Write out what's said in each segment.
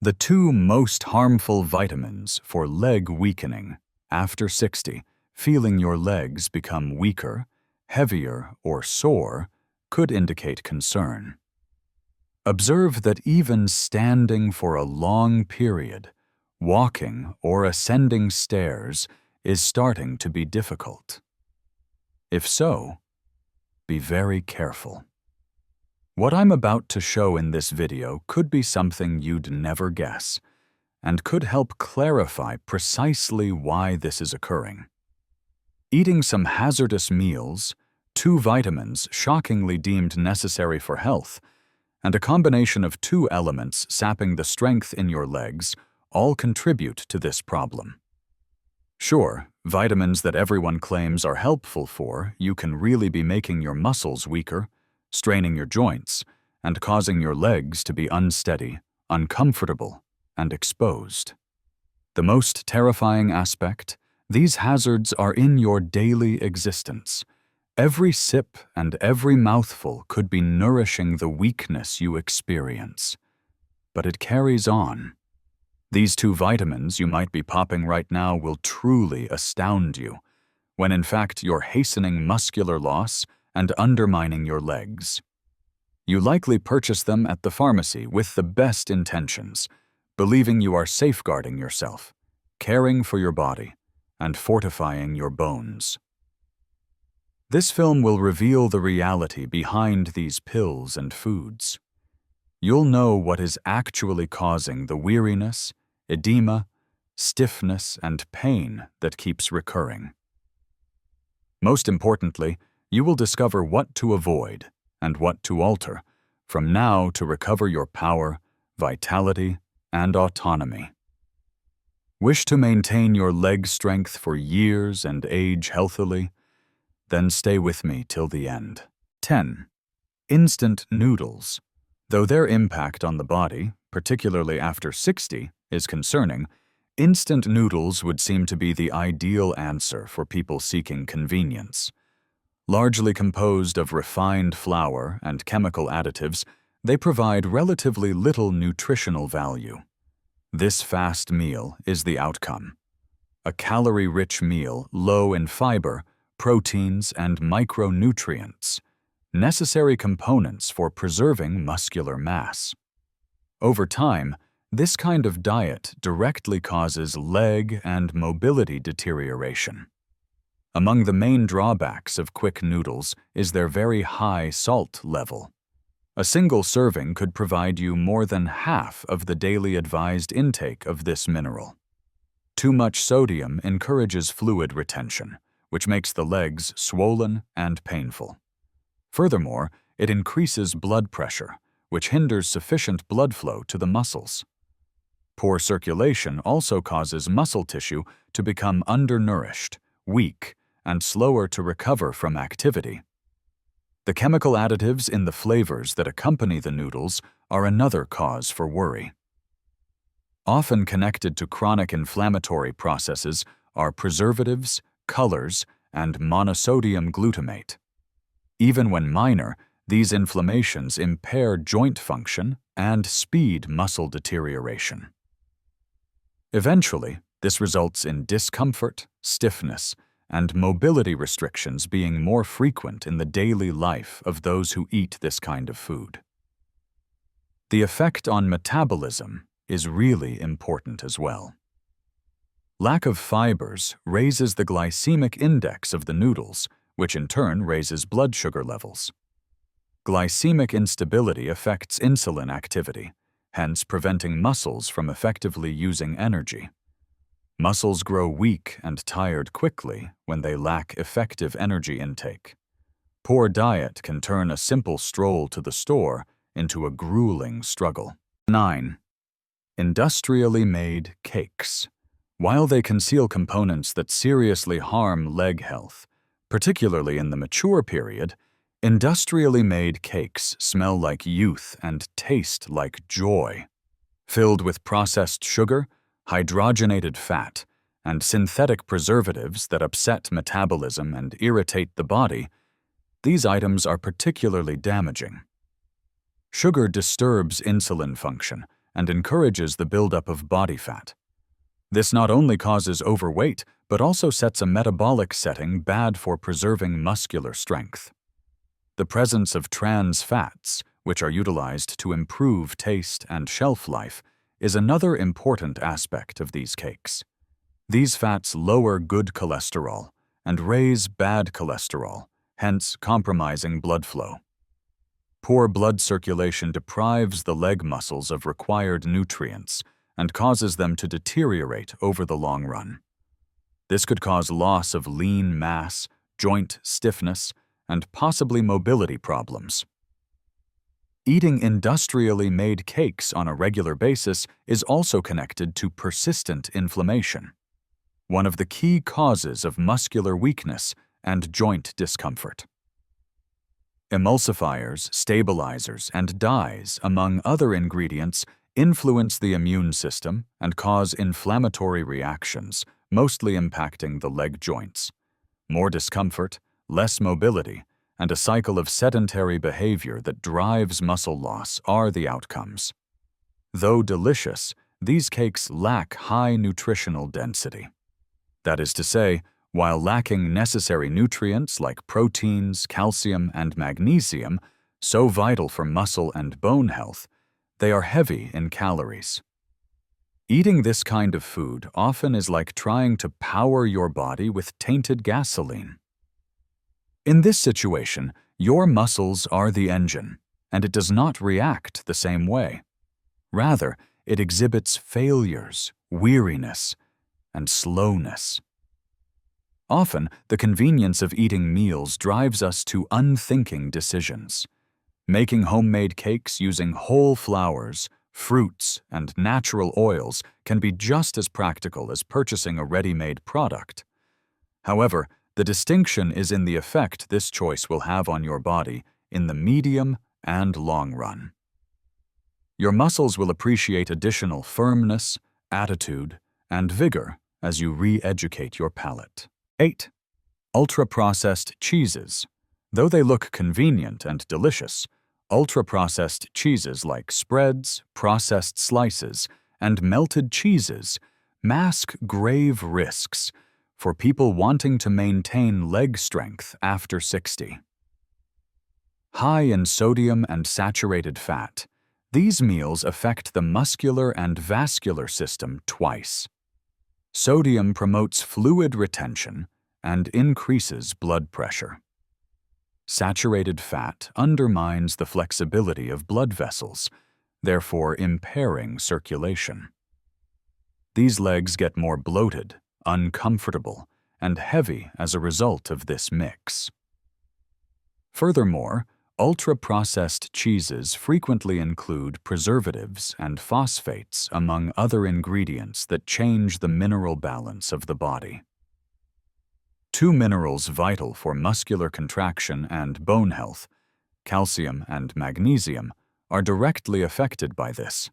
The two most harmful vitamins for leg weakening. After 60, feeling your legs become weaker, heavier, or sore could indicate concern. Observe that even standing for a long period, walking or ascending stairs is starting to be difficult. If so, be very careful. What I'm about to show in this video could be something you'd never guess, and could help clarify precisely why this is occurring. Eating some hazardous meals, 2 vitamins shockingly deemed necessary for health, and a combination of 2 elements sapping the strength in your legs all contribute to this problem. Sure, vitamins that everyone claims are helpful for you can really be making your muscles weaker, straining your joints, and causing your legs to be unsteady, uncomfortable, and exposed. The most terrifying aspect, these hazards are in your daily existence. Every sip and every mouthful could be nourishing the weakness you experience. But it carries on. These 2 vitamins you might be popping right now will truly astound you, when in fact you're hastening muscular loss and undermining your legs. You likely purchase them at the pharmacy with the best intentions, believing you are safeguarding yourself, caring for your body, and fortifying your bones. This film will reveal the reality behind these pills and foods. You'll know what is actually causing the weariness, edema, stiffness, and pain that keeps recurring. Most importantly, you will discover what to avoid and what to alter from now to recover your power, vitality, and autonomy. Wish to maintain your leg strength for years and age healthily? Then stay with me till the end. 10. Instant noodles. Though their impact on the body, particularly after 60, is concerning, instant noodles would seem to be the ideal answer for people seeking convenience. Largely composed of refined flour and chemical additives, they provide relatively little nutritional value. This fast meal is the outcome. A calorie-rich meal low in fiber, proteins, and micronutrients, necessary components for preserving muscular mass. Over time, this kind of diet directly causes leg and mobility deterioration. Among the main drawbacks of quick noodles is their very high salt level. A single serving could provide you more than half of the daily advised intake of this mineral. Too much sodium encourages fluid retention, which makes the legs swollen and painful. Furthermore, it increases blood pressure, which hinders sufficient blood flow to the muscles. Poor circulation also causes muscle tissue to become undernourished, weak, and slower to recover from activity. The chemical additives in the flavors that accompany the noodles are another cause for worry. Often connected to chronic inflammatory processes are preservatives, colors, and monosodium glutamate. Even when minor, these inflammations impair joint function and speed muscle deterioration. Eventually, this results in discomfort, stiffness, and mobility restrictions being more frequent in the daily life of those who eat this kind of food. The effect on metabolism is really important as well. Lack of fibers raises the glycemic index of the noodles, which in turn raises blood sugar levels. Glycemic instability affects insulin activity, hence preventing muscles from effectively using energy. Muscles grow weak and tired quickly when they lack effective energy intake. Poor diet can turn a simple stroll to the store into a grueling struggle. 9. Industrially made cakes. While they conceal components that seriously harm leg health, particularly in the mature period, industrially made cakes smell like youth and taste like joy. Filled with processed sugar, hydrogenated fat, and synthetic preservatives that upset metabolism and irritate the body, these items are particularly damaging. Sugar disturbs insulin function and encourages the buildup of body fat. This not only causes overweight, but also sets a metabolic setting bad for preserving muscular strength. The presence of trans fats, which are utilized to improve taste and shelf life, is another important aspect of these cakes. These fats lower good cholesterol and raise bad cholesterol, hence compromising blood flow. Poor blood circulation deprives the leg muscles of required nutrients and causes them to deteriorate over the long run. This could cause loss of lean mass, joint stiffness, and possibly mobility problems. Eating industrially made cakes on a regular basis is also connected to persistent inflammation, one of the key causes of muscular weakness and joint discomfort. Emulsifiers, stabilizers, and dyes, among other ingredients, influence the immune system and cause inflammatory reactions, mostly impacting the leg joints. More discomfort, less mobility, and a cycle of sedentary behavior that drives muscle loss are the outcomes. Though delicious, these cakes lack high nutritional density. That is to say, while lacking necessary nutrients like proteins, calcium, and magnesium, so vital for muscle and bone health, they are heavy in calories. Eating this kind of food often is like trying to power your body with tainted gasoline. In this situation, your muscles are the engine, and it does not react the same way. Rather, it exhibits failures, weariness, and slowness. Often, the convenience of eating meals drives us to unthinking decisions. Making homemade cakes using whole flours, fruits, and natural oils can be just as practical as purchasing a ready-made product. However, the distinction is in the effect this choice will have on your body in the medium and long run. Your muscles will appreciate additional firmness, attitude, and vigor as you re-educate your palate. 8. Ultra-processed cheeses. Though they look convenient and delicious, ultra-processed cheeses like spreads, processed slices, and melted cheeses mask grave risks for people wanting to maintain leg strength after 60. High in sodium and saturated fat, these meals affect the muscular and vascular system twice. Sodium promotes fluid retention and increases blood pressure. Saturated fat undermines the flexibility of blood vessels, therefore impairing circulation. These legs get more bloated, uncomfortable, and heavy as a result of this mix. Furthermore, ultra-processed cheeses frequently include preservatives and phosphates among other ingredients that change the mineral balance of the body. Two minerals vital for muscular contraction and bone health, calcium and magnesium, are directly affected by this.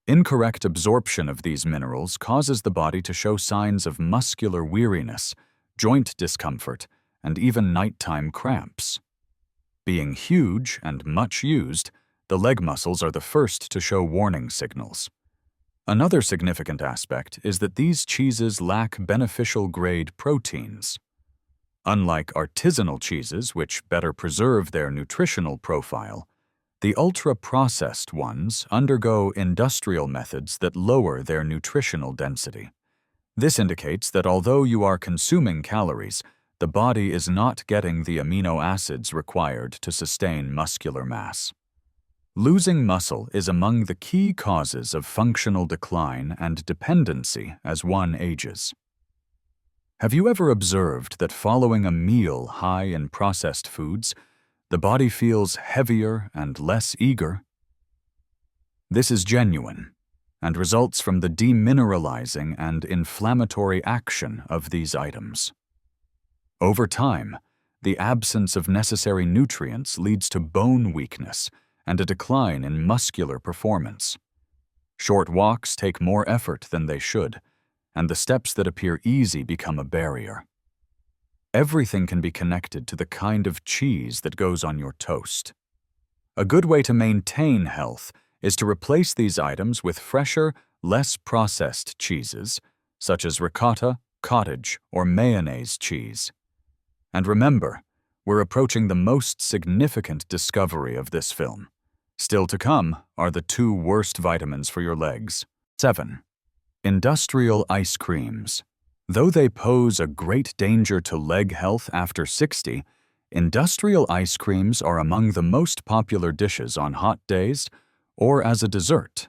Incorrect absorption of these minerals causes the body to show signs of muscular weariness, joint discomfort, and even nighttime cramps. Being huge and much used, the leg muscles are the first to show warning signals. Another significant aspect is that these cheeses lack beneficial grade proteins. Unlike artisanal cheeses, which better preserve their nutritional profile, the ultra-processed ones undergo industrial methods that lower their nutritional density. This indicates that although you are consuming calories, the body is not getting the amino acids required to sustain muscular mass. Losing muscle is among the key causes of functional decline and dependency as one ages. Have you ever observed that following a meal high in processed foods, the body feels heavier and less eager? This is genuine and results from the demineralizing and inflammatory action of these items. Over time, the absence of necessary nutrients leads to bone weakness and a decline in muscular performance. Short walks take more effort than they should, and the steps that appear easy become a barrier. Everything can be connected to the kind of cheese that goes on your toast. A good way to maintain health is to replace these items with fresher, less processed cheeses, such as ricotta, cottage, or mayonnaise cheese. And remember, we're approaching the most significant discovery of this film. Still to come are the 2 worst vitamins for your legs. 7. Industrial ice creams. Though they pose a great danger to leg health after 60, industrial ice creams are among the most popular dishes on hot days or as a dessert.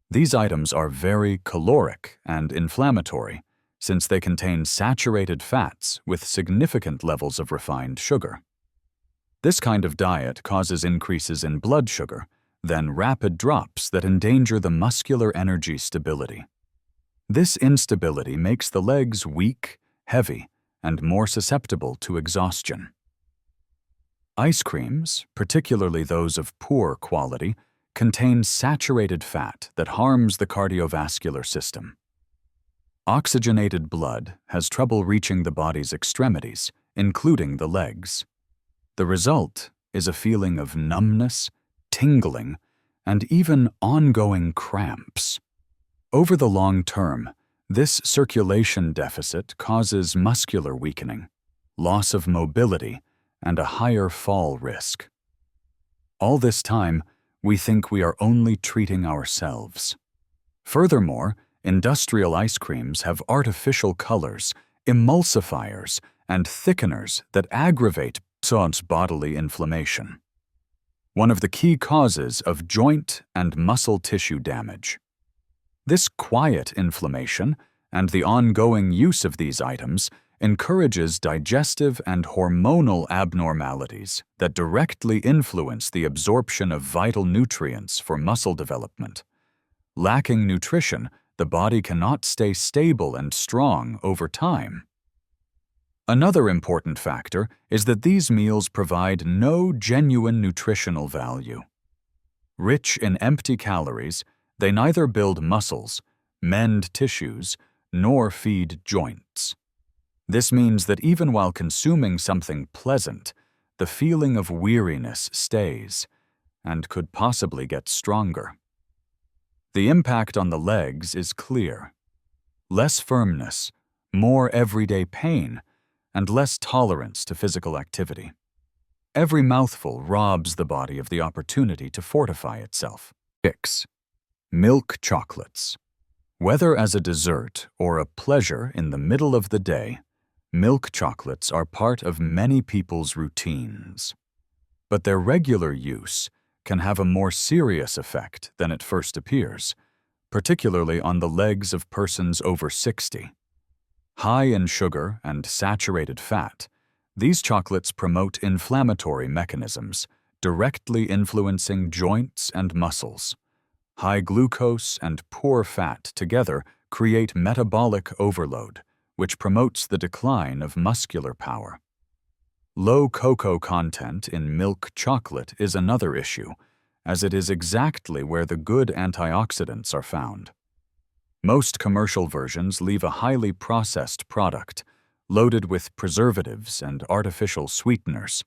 These items are very caloric and inflammatory, since they contain saturated fats with significant levels of refined sugar. This kind of diet causes increases in blood sugar, then rapid drops that endanger the muscular energy stability. This instability makes the legs weak, heavy, and more susceptible to exhaustion. Ice creams, particularly those of poor quality, contain saturated fat that harms the cardiovascular system. Oxygenated blood has trouble reaching the body's extremities, including the legs. The result is a feeling of numbness, tingling, and even ongoing cramps. Over the long term, this circulation deficit causes muscular weakening, loss of mobility, and a higher fall risk. All this time, we think we are only treating ourselves. Furthermore, industrial ice creams have artificial colors, emulsifiers, and thickeners that aggravate bodily inflammation, one of the key causes of joint and muscle tissue damage. This quiet inflammation and the ongoing use of these items encourages digestive and hormonal abnormalities that directly influence the absorption of vital nutrients for muscle development. Lacking nutrition, the body cannot stay stable and strong over time. Another important factor is that these meals provide no genuine nutritional value. Rich in empty calories, they neither build muscles, mend tissues, nor feed joints. This means that even while consuming something pleasant, the feeling of weariness stays and could possibly get stronger. The impact on the legs is clear. Less firmness, more everyday pain, and less tolerance to physical activity. Every mouthful robs the body of the opportunity to fortify itself. 6. Milk chocolates. Whether as a dessert or a pleasure in the middle of the day, milk chocolates are part of many people's routines. But their regular use can have a more serious effect than it first appears, particularly on the legs of persons over 60. High in sugar and saturated fat, these chocolates promote inflammatory mechanisms, directly influencing joints and muscles. High glucose and poor fat together create metabolic overload, which promotes the decline of muscular power. Low cocoa content in milk chocolate is another issue, as it is exactly where the good antioxidants are found. Most commercial versions leave a highly processed product, loaded with preservatives and artificial sweeteners.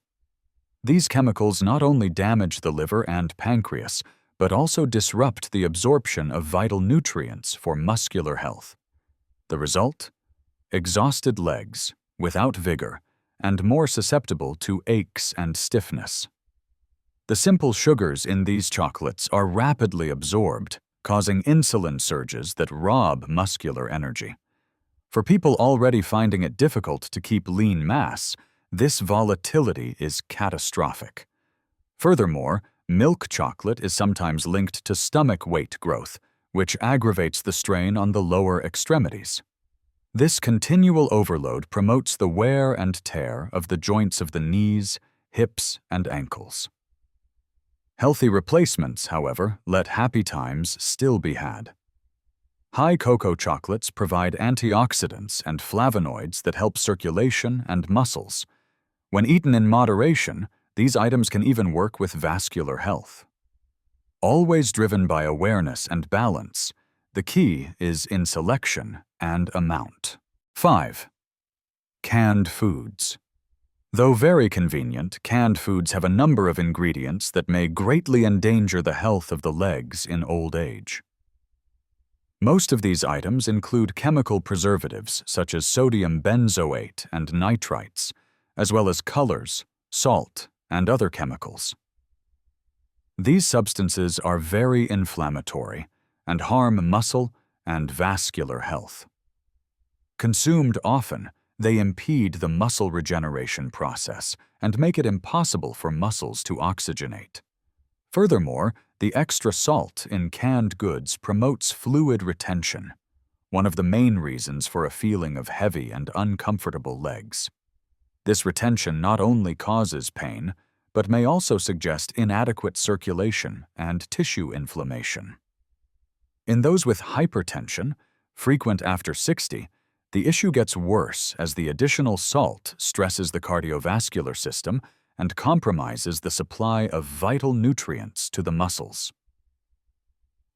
These chemicals not only damage the liver and pancreas, but also disrupt the absorption of vital nutrients for muscular health. The result? Exhausted legs, without vigor, and more susceptible to aches and stiffness. The simple sugars in these chocolates are rapidly absorbed, causing insulin surges that rob muscular energy. For people already finding it difficult to keep lean mass, this volatility is catastrophic. Furthermore, milk chocolate is sometimes linked to stomach weight growth, which aggravates the strain on the lower extremities. This continual overload promotes the wear and tear of the joints of the knees, hips, and ankles. Healthy replacements, however, let happy times still be had. High cocoa chocolates provide antioxidants and flavonoids that help circulation and muscles. When eaten in moderation, these items can even work with vascular health. Always driven by awareness and balance, the key is in selection and amount. 5. Canned foods. Though very convenient, canned foods have a number of ingredients that may greatly endanger the health of the legs in old age. Most of these items include chemical preservatives such as sodium benzoate and nitrites, as well as colors, salt, and other chemicals. These substances are very inflammatory and harm muscle and vascular health. Consumed often, they impede the muscle regeneration process and make it impossible for muscles to oxygenate. Furthermore, the extra salt in canned goods promotes fluid retention, one of the main reasons for a feeling of heavy and uncomfortable legs. This retention not only causes pain, but may also suggest inadequate circulation and tissue inflammation. In those with hypertension, frequent after 60, the issue gets worse as the additional salt stresses the cardiovascular system and compromises the supply of vital nutrients to the muscles.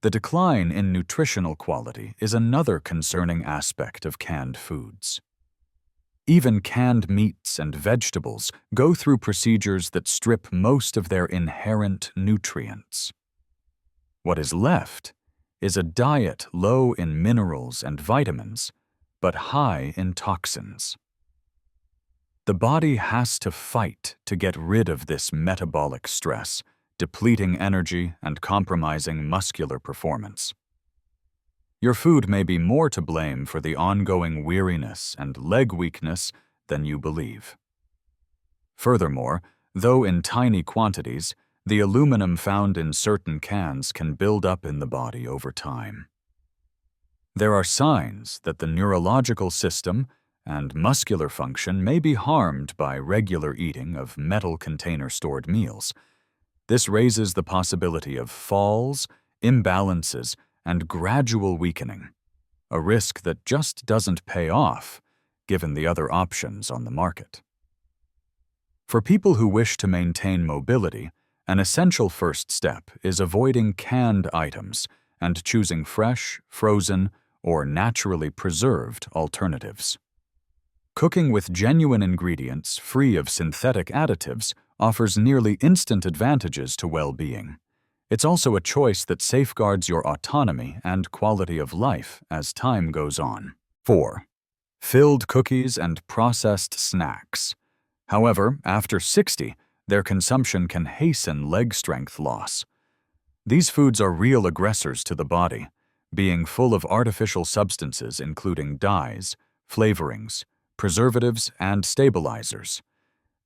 The decline in nutritional quality is another concerning aspect of canned foods. Even canned meats and vegetables go through procedures that strip most of their inherent nutrients. What is left is a diet low in minerals and vitamins, but high in toxins. The body has to fight to get rid of this metabolic stress, depleting energy and compromising muscular performance. Your food may be more to blame for the ongoing weariness and leg weakness than you believe. Furthermore, though in tiny quantities, the aluminum found in certain cans can build up in the body over time. There are signs that the neurological system and muscular function may be harmed by regular eating of metal container-stored meals. This raises the possibility of falls, imbalances, and gradual weakening, a risk that just doesn't pay off given the other options on the market. For people who wish to maintain mobility, an essential first step is avoiding canned items and choosing fresh, frozen, or naturally preserved alternatives. Cooking with genuine ingredients free of synthetic additives offers nearly instant advantages to well-being. It's also a choice that safeguards your autonomy and quality of life as time goes on. 4. Filled cookies and processed snacks. However, after 60, their consumption can hasten leg strength loss. These foods are real aggressors to the body, being full of artificial substances including dyes, flavorings, preservatives, and stabilizers.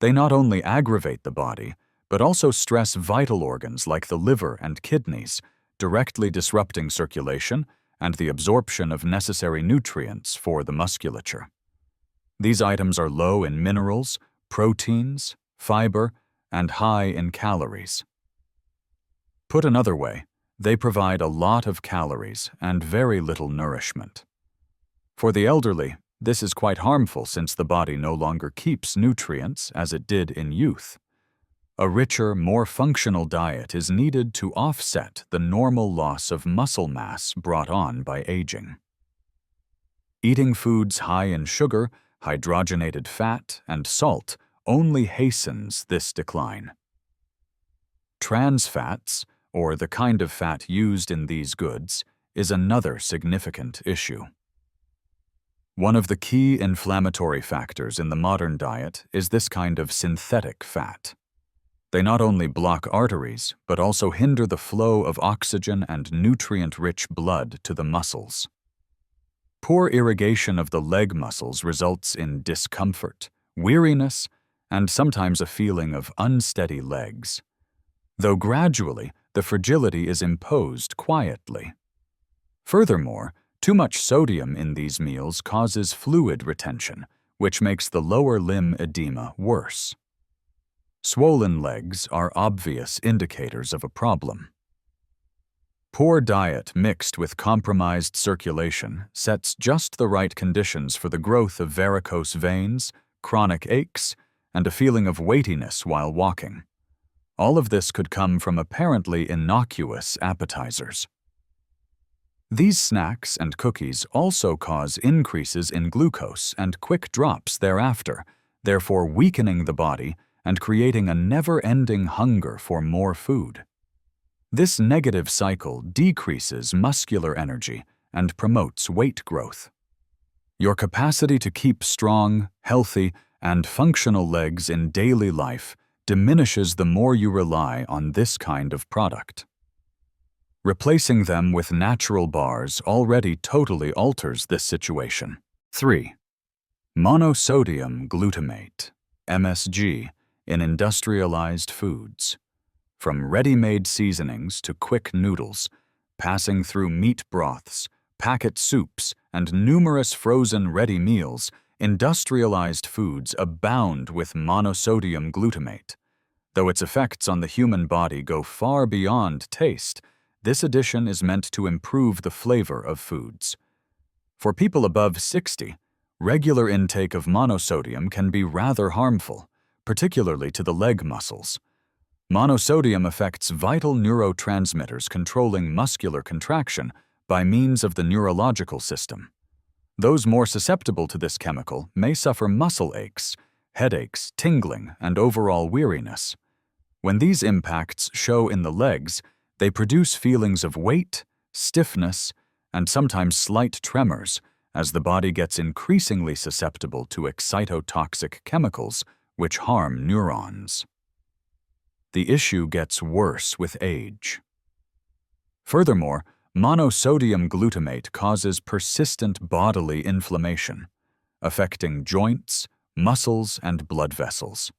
They not only aggravate the body, but also stress vital organs like the liver and kidneys, directly disrupting circulation and the absorption of necessary nutrients for the musculature. These items are low in minerals, proteins, fiber, and high in calories. Put another way, they provide a lot of calories and very little nourishment. For the elderly, this is quite harmful since the body no longer keeps nutrients as it did in youth. A richer, more functional diet is needed to offset the normal loss of muscle mass brought on by aging. Eating foods high in sugar, hydrogenated fat, and salt only hastens this decline. Trans fats, or the kind of fat used in these goods, is another significant issue. One of the key inflammatory factors in the modern diet is this kind of synthetic fat. They not only block arteries, but also hinder the flow of oxygen and nutrient-rich blood to the muscles. Poor irrigation of the leg muscles results in discomfort, weariness, and sometimes a feeling of unsteady legs. Though gradually, the fragility is imposed quietly. Furthermore, too much sodium in these meals causes fluid retention, which makes the lower limb edema worse. Swollen legs are obvious indicators of a problem. Poor diet mixed with compromised circulation sets just the right conditions for the growth of varicose veins, chronic aches, and a feeling of weightiness while walking. All of this could come from apparently innocuous appetizers. These snacks and cookies also cause increases in glucose and quick drops thereafter, therefore weakening the body and creating a never-ending hunger for more food. This negative cycle decreases muscular energy and promotes weight growth. Your capacity to keep strong, healthy, and functional legs in daily life diminishes the more you rely on this kind of product. Replacing them with natural bars already totally alters this situation. 3. Monosodium glutamate, MSG, in industrialized foods. From ready-made seasonings to quick noodles, passing through meat broths, packet soups, and numerous frozen ready meals, industrialized foods abound with monosodium glutamate. Though its effects on the human body go far beyond taste, this addition is meant to improve the flavor of foods. For people above 60, regular intake of monosodium can be rather harmful, particularly to the leg muscles. Monosodium affects vital neurotransmitters controlling muscular contraction by means of the neurological system. Those more susceptible to this chemical may suffer muscle aches, headaches, tingling, and overall weariness. When these impacts show in the legs, they produce feelings of weight, stiffness, and sometimes slight tremors as the body gets increasingly susceptible to excitotoxic chemicals which harm neurons. The issue gets worse with age. Furthermore, monosodium glutamate causes persistent bodily inflammation, affecting joints, muscles, and blood vessels.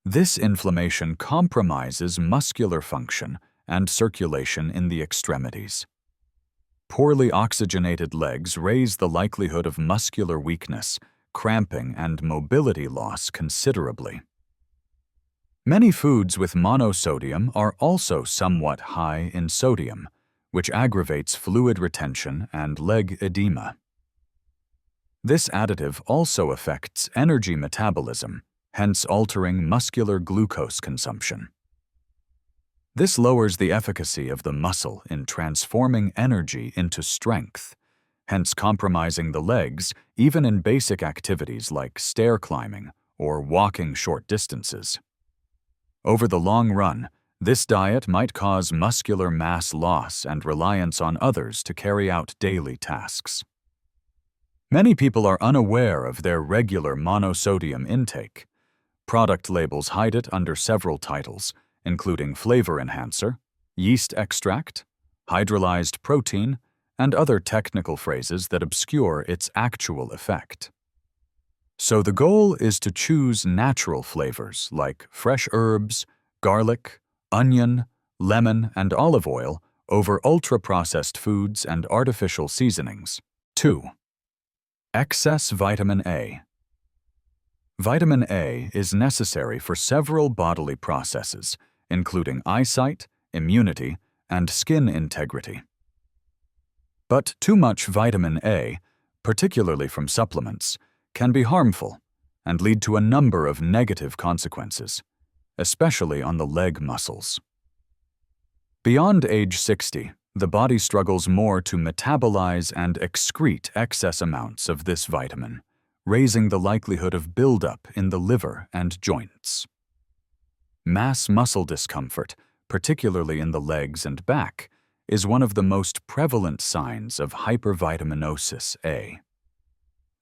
This inflammation compromises muscular function and circulation in the extremities. Poorly oxygenated legs raise the likelihood of muscular weakness, cramping, and mobility loss considerably. Many foods with monosodium are also somewhat high in sodium, which aggravates fluid retention and leg edema. This additive also affects energy metabolism, hence altering muscular glucose consumption. This lowers the efficacy of the muscle in transforming energy into strength, hence compromising the legs even in basic activities like stair climbing or walking short distances. Over the long run, this diet might cause muscular mass loss and reliance on others to carry out daily tasks. Many people are unaware of their regular monosodium intake. Product labels hide it under several titles, including flavor enhancer, yeast extract, hydrolyzed protein, and other technical phrases that obscure its actual effect. So the goal is to choose natural flavors like fresh herbs, garlic, onion, lemon, and olive oil over ultra-processed foods and artificial seasonings. 2. Excess vitamin A. Vitamin A is necessary for several bodily processes, including eyesight, immunity, and skin integrity. But too much vitamin A, particularly from supplements, can be harmful and lead to a number of negative consequences, especially on the leg muscles. Beyond age 60, the body struggles more to metabolize and excrete excess amounts of this vitamin, raising the likelihood of buildup in the liver and joints. Mass muscle discomfort, particularly in the legs and back, is one of the most prevalent signs of hypervitaminosis A.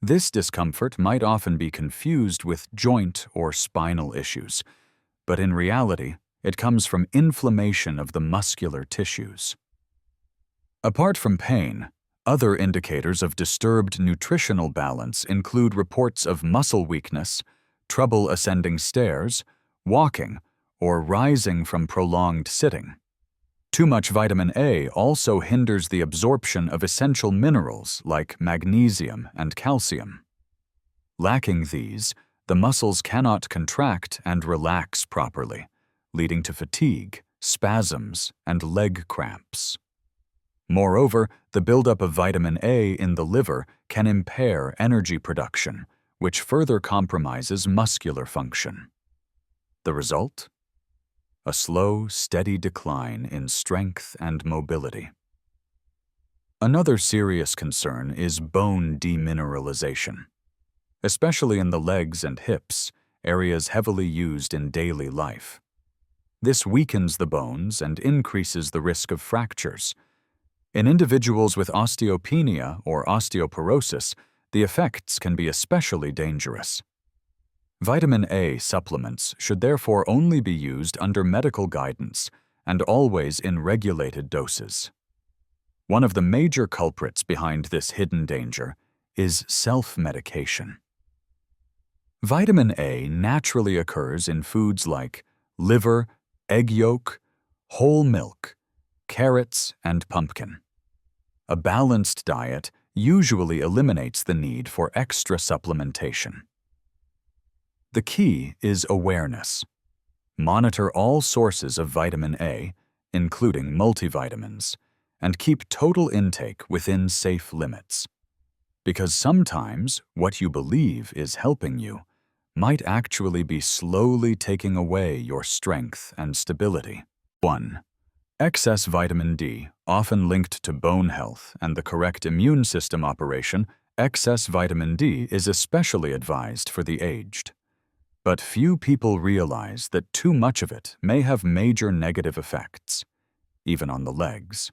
This discomfort might often be confused with joint or spinal issues, but in reality, it comes from inflammation of the muscular tissues. Apart from pain, other indicators of disturbed nutritional balance include reports of muscle weakness, trouble ascending stairs, walking, or rising from prolonged sitting. Too much vitamin A also hinders the absorption of essential minerals like magnesium and calcium. Lacking these, the muscles cannot contract and relax properly, leading to fatigue, spasms, and leg cramps. Moreover, the buildup of vitamin A in the liver can impair energy production, which further compromises muscular function. The result? A slow, steady decline in strength and mobility. Another serious concern is bone demineralization. especially in the legs and hips, areas heavily used in daily life. This weakens the bones and increases the risk of fractures. In individuals with osteopenia or osteoporosis, the effects can be especially dangerous. Vitamin A supplements should therefore only be used under medical guidance and always in regulated doses. One of the major culprits behind this hidden danger is self-medication. Vitamin A naturally occurs in foods like liver, egg yolk, whole milk, carrots, and pumpkin. A balanced diet usually eliminates the need for extra supplementation. The key is awareness. Monitor all sources of vitamin A, including multivitamins, and keep total intake within safe limits. Because sometimes what you believe is helping you might actually be slowly taking away your strength and stability. 1. Excess vitamin D, often linked to bone health and the correct immune system operation. Excess vitamin D is especially advised for the aged. But few people realize that too much of it may have major negative effects, even on the legs.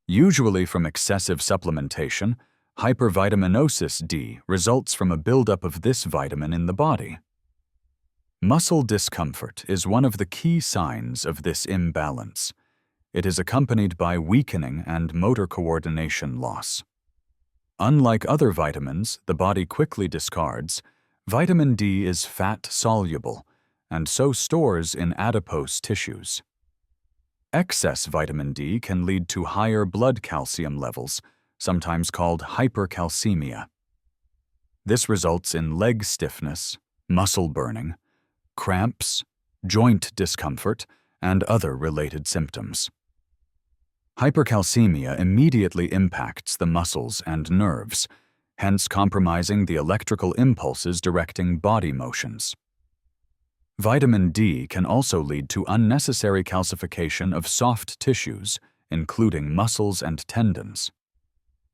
Usually from excessive supplementation, hypervitaminosis D results from a buildup of this vitamin in the body. Muscle discomfort is one of the key signs of this imbalance. It is accompanied by weakening and motor coordination loss. Unlike other vitamins the body quickly discards, vitamin D is fat-soluble and so stores in adipose tissues. Excess vitamin D can lead to higher blood calcium levels, sometimes called hypercalcemia. This results in leg stiffness, muscle burning, cramps, joint discomfort, and other related symptoms. Hypercalcemia immediately impacts the muscles and nerves, hence compromising the electrical impulses directing body motions. Vitamin D can also lead to unnecessary calcification of soft tissues, including muscles and tendons.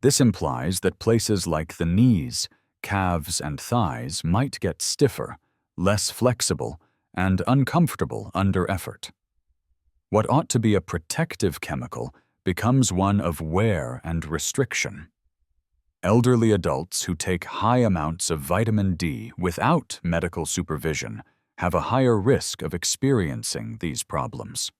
This implies that places like the knees, calves, and thighs might get stiffer, less flexible, and uncomfortable under effort. What ought to be a protective chemical becomes one of wear and restriction. Elderly adults who take high amounts of vitamin D without medical supervision have a higher risk of experiencing these problems.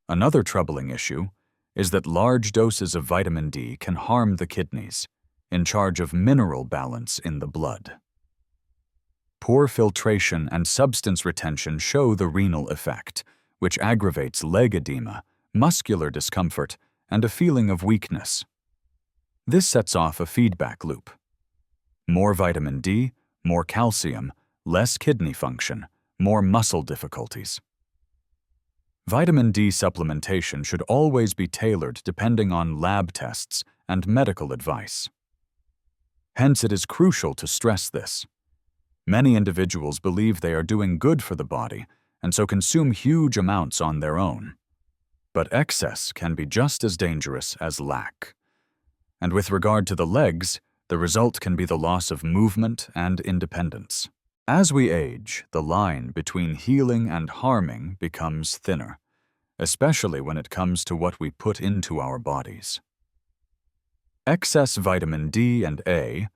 Another troubling issue is that large doses of vitamin D can harm the kidneys, in charge of mineral balance in the blood. Poor filtration and substance retention show the renal effect, which aggravates leg edema, muscular discomfort, and a feeling of weakness. This sets off a feedback loop. More vitamin D, more calcium, less kidney function, more muscle difficulties. Vitamin D supplementation should always be tailored depending on lab tests and medical advice. Hence, it is crucial to stress this. Many individuals believe they are doing good for the body and so consume huge amounts on their own. But excess can be just as dangerous as lack. And with regard to the legs, the result can be the loss of movement and independence. As we age, the line between healing and harming becomes thinner, especially when it comes to what we put into our bodies. Excess vitamin D and A,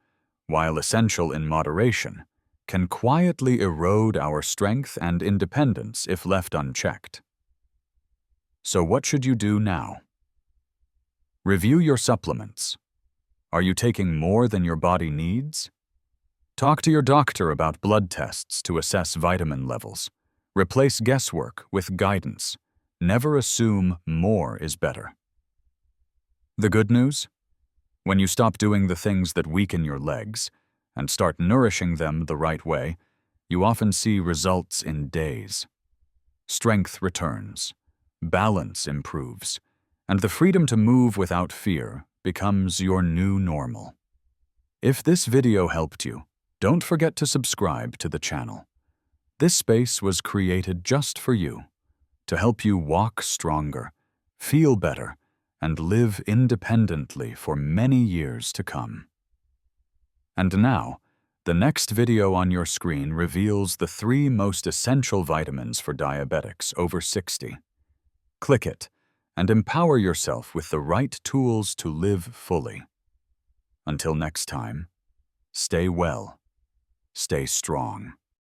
while essential in moderation, can quietly erode our strength and independence if left unchecked. So what should you do now? Review your supplements. Are you taking more than your body needs? Talk to your doctor about blood tests to assess vitamin levels. Replace guesswork with guidance. Never assume more is better. The good news? When you stop doing the things that weaken your legs and start nourishing them the right way, you often see results in days. Strength returns, balance improves, and the freedom to move without fear becomes your new normal. If this video helped you, don't forget to subscribe to the channel. This space was created just for you, to help you walk stronger, feel better, and live independently for many years to come. And now, the next video on your screen reveals the 3 most essential vitamins for diabetics over 60. Click it and empower yourself with the right tools to live fully. Until next time, stay well, stay strong.